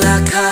laka.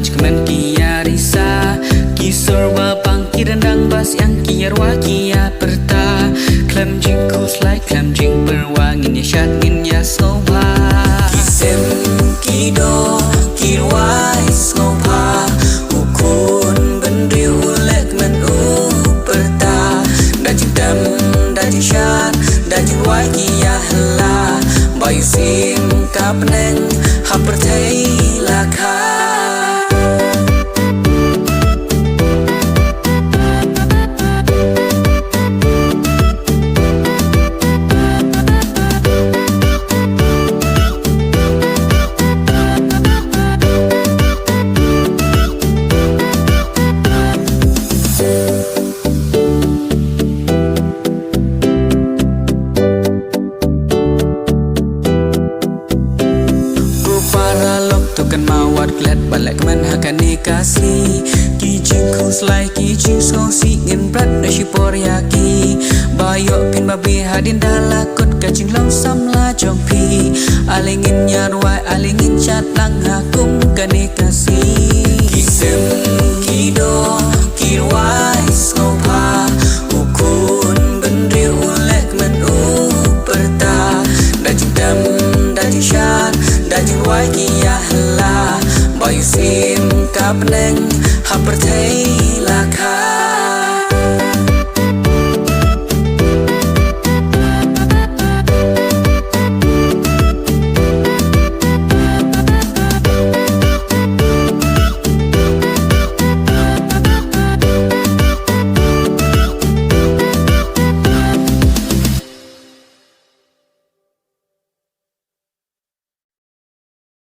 Kemen kia risa ki sorba pangki rendang bas yang kia rwa kia perta klem jing kuslai klem jing berwangin ya syatngin ya soba Ki sem ki do ki rwai soba ukun bendriu lek men perta da jing dam da jing syat da jing rwai kia hela bayu sim ka peneng ha pertai laka. Tukan mawat glad balik kemen hakani kasih ki jing kuslai ki jing skosi ngin brat na shipor yaki bayok pin babi hadin dalakut kacing long samla jompi alingin nyarwai alingin chat lang hakum kani kasih Ki sem ki do ki rwai skopa ukun bendriu lek men perta da jing dam da jing syat da jing rwai kia hela bayu sim ka peneng ha pertai